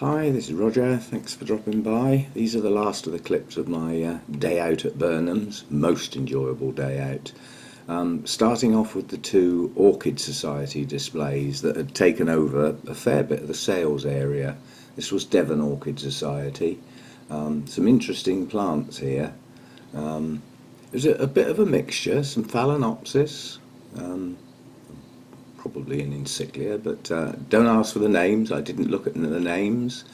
Hi, this is Roger. Thanks for dropping by. These are the last of the clips of my day out at Burnham's. Most enjoyable day out. Starting off with the two Orchid Society displays that had taken over a fair bit of the sales area. This was Devon Orchid Society. Some interesting plants here. There's a bit of a mixture, some Phalaenopsis, probably an Encyclia, but don't ask for the names. I didn't look at the names,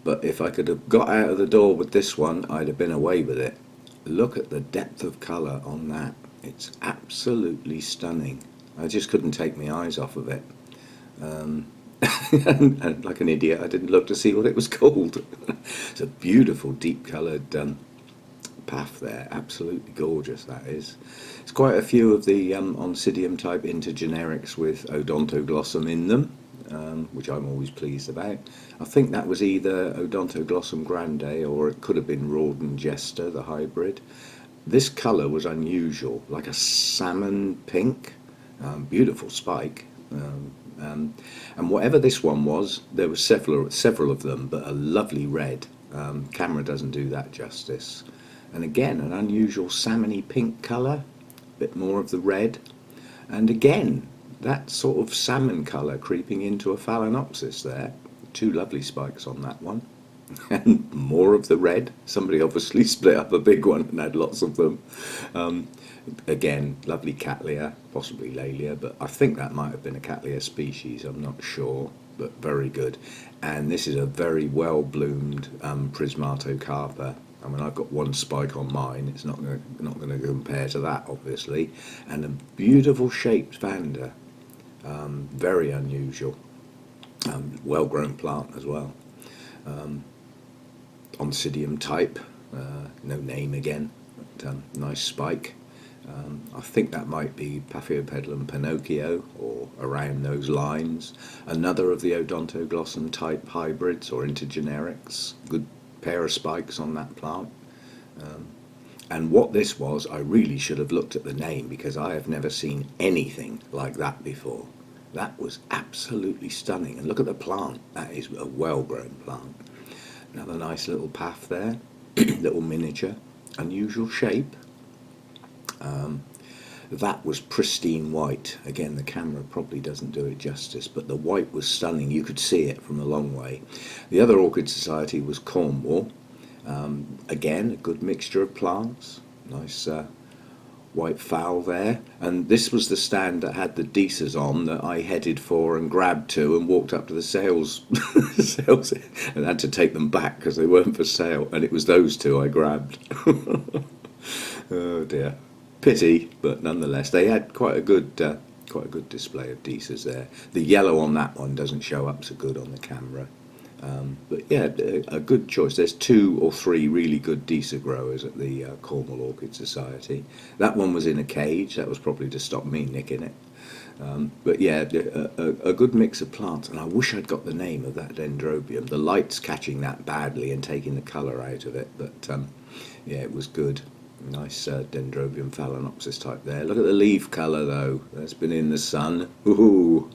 but if I could have got out of the door with this one, I'd have been away with it. Look at the depth of colour on that. It's absolutely stunning. I just couldn't take my eyes off of it. And like an idiot, I didn't look to see what it was called. It's a beautiful deep coloured path there, absolutely gorgeous that is. It's quite a few of the Oncidium type intergenerics with Odontoglossum in them, which I'm always pleased about. I think that was either Odontoglossum grande or it could have been Rawdon Jester, the hybrid. This colour was unusual, like a salmon pink, beautiful spike. And whatever this one was, there were several of them, but a lovely red. Camera doesn't do that justice. And again, an unusual salmony pink colour, a bit more of the red. And again, that sort of salmon colour creeping into a Phalaenopsis there. Two lovely spikes on that one. And more of the red. Somebody obviously split up a big one and had lots of them. Again, lovely Cattleya, possibly Laelia, but I think that might have been a Cattleya species, I'm not sure, but very good. And this is a very well-bloomed Prismatocarpa. I mean, I've got one spike on mine. It's not going to compare to that, obviously. And a beautiful shaped Vanda, very unusual, well-grown plant as well. Oncidium type, no name again, but nice spike. I think that might be Paphiopedilum Pinocchio or around those lines. Another of the Odontoglossum type hybrids or intergenerics. Good pair of spikes on that plant. And what this was, I really should have looked at the name because I have never seen anything like that before. That was absolutely stunning. And look at the plant. That is a well-grown plant. Another nice little path there, little miniature, unusual shape. That was pristine white. Again, the camera probably doesn't do it justice, but the white was stunning. You could see it from a long way. The other Orchid Society was Cornwall. Again, a good mixture of plants. Nice white fowl there. And this was the stand that had the Deesers on that I headed for and grabbed two and walked up to the sales and had to take them back because they weren't for sale. And it was those two I grabbed. Oh dear. Pity, but nonetheless, they had quite a good display of Deesers there. The yellow on that one doesn't show up so good on the camera, but yeah, a good choice. There's 2 or 3 really good Deeser growers at the Cornwall Orchid Society. That one was in a cage. That was probably to stop me nicking it. But yeah, a good mix of plants, and I wish I'd got the name of that Dendrobium. The light's catching that badly and taking the colour out of it, but yeah, it was good. Nice Dendrobium Phalaenopsis type there. Look at the leaf colour though. That's been in the sun. Ooh.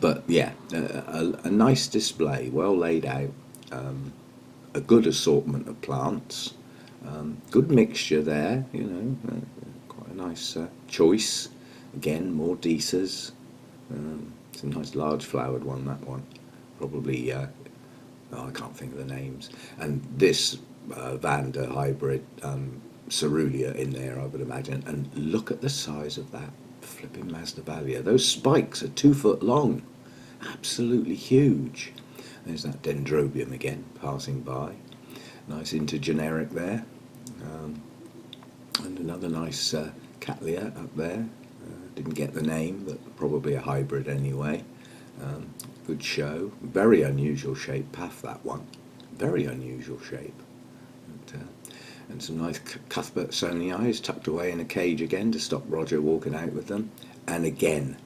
But yeah, a nice display, well laid out. A good assortment of plants. Good mixture there, you know. Quite a nice choice. Again, more Deesers. It's a nice large flowered one, that one. Probably, I can't think of the names. And this Vanda hybrid Cerulean in there, I would imagine. And look at the size of that flipping Masdevallia. Those spikes are 2 foot long. Absolutely huge. There's that Dendrobium again, passing by. Nice intergeneric there. And another nice Cattleya up there. Didn't get the name, but probably a hybrid anyway. Good show. Very unusual shape path, that one. Very unusual shape. And some nice Cuthbertsonii tucked away in a cage again to stop Roger walking out with them. And again,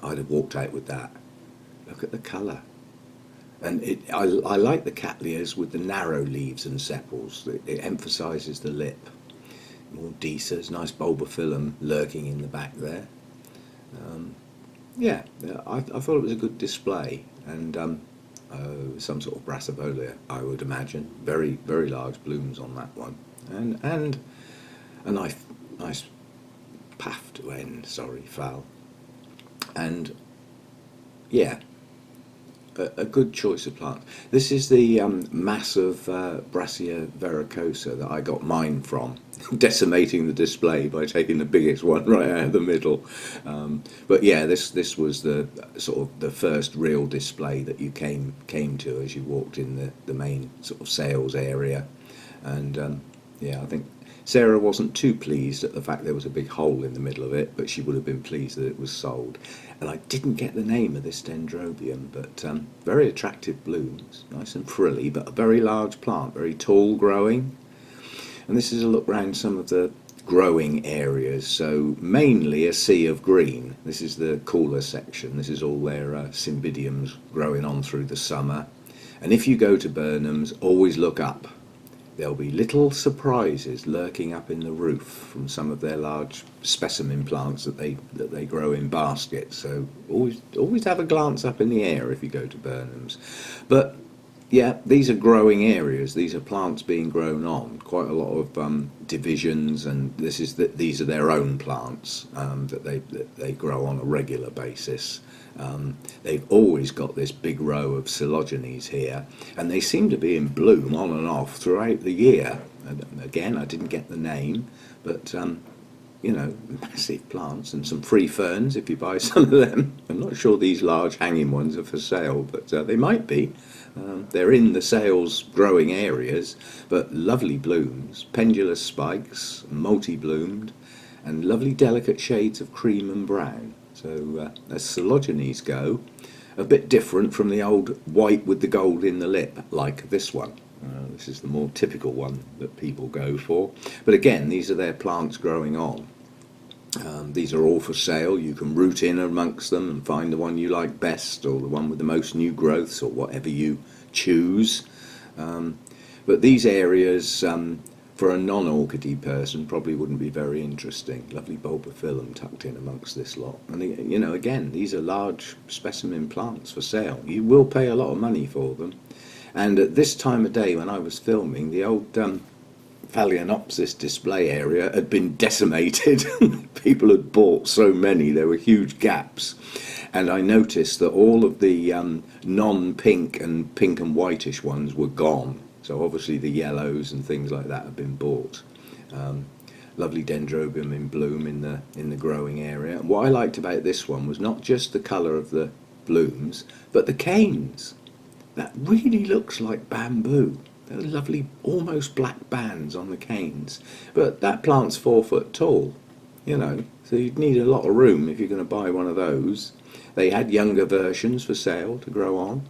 I'd have walked out with that. Look at the colour. And I like the Cattleyas with the narrow leaves and sepals. It emphasises the lip. More Deesers, nice bulbophyllum lurking in the back there. Yeah, I thought it was a good display. And some sort of brassivolia, I would imagine. Very, very large blooms on that one, and a nice path to end. Sorry, foul, and yeah, a good choice of plants. This is the mass of Brassia vericosa that I got mine from, decimating the display by taking the biggest one right out of the middle. But yeah, this was the sort of the first real display that you came to as you walked in the main sort of sales area, and yeah, I think Sarah wasn't too pleased at the fact there was a big hole in the middle of it, but she would have been pleased that it was sold. And I didn't get the name of this dendrobium, but very attractive blooms, nice and frilly, but a very large plant, very tall growing. And this is a look round some of the growing areas, so mainly a sea of green. This is the cooler section. This is all their cymbidiums growing on through the summer. And if you go to Burnhams, always look up. There'll be little surprises lurking up in the roof from some of their large specimen plants that they grow in baskets. So always have a glance up in the air if you go to Burnhams. But yeah, these are growing areas. These are plants being grown on. Quite a lot of divisions, and these are their own plants that they grow on a regular basis. They've always got this big row of cotyledons here, and they seem to be in bloom on and off throughout the year. And again, I didn't get the name, but you know, massive plants, and some free ferns if you buy some of them. I'm not sure these large hanging ones are for sale, but they might be. They're in the sales growing areas, but lovely blooms, pendulous spikes, multi-bloomed, and lovely delicate shades of cream and brown. So as cotyledons go, a bit different from the old white with the gold in the lip, like this one. This is the more typical one that people go for. But again, these are their plants growing on. These are all for sale. You can root in amongst them and find the one you like best, or the one with the most new growths, or whatever you choose. But these areas, for a non-orchidy person, probably wouldn't be very interesting. Lovely bulbophyllum tucked in amongst this lot. And you know, again, these are large specimen plants for sale. You will pay a lot of money for them. And at this time of day when I was filming, the old Phalaenopsis display area had been decimated. People had bought so many, there were huge gaps. And I noticed that all of the non-pink and pink and whitish ones were gone. So obviously the yellows and things like that have been bought. Lovely dendrobium in bloom in the growing area. And what I liked about this one was not just the colour of the blooms, but the canes. That really looks like bamboo. They're lovely, almost black bands on the canes. But that plant's 4 foot tall, you know, so you'd need a lot of room if you're going to buy one of those. They had younger versions for sale to grow on.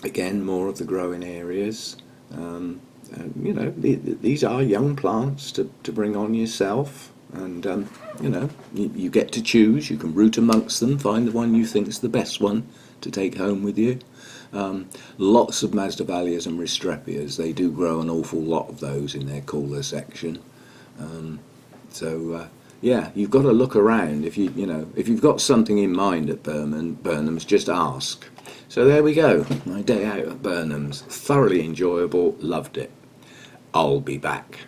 Again, more of the growing areas. And, you know, these are young plants to bring on yourself. And, you know, you get to choose. You can root amongst them, find the one you think is the best one to take home with you. Lots of Masdevallias and Restrepias. They do grow an awful lot of those in their cooler section. Yeah, you've got to look around. If you've got something in mind at Burnham's, just ask. So there we go. My day out at Burnham's, thoroughly enjoyable. Loved it. I'll be back.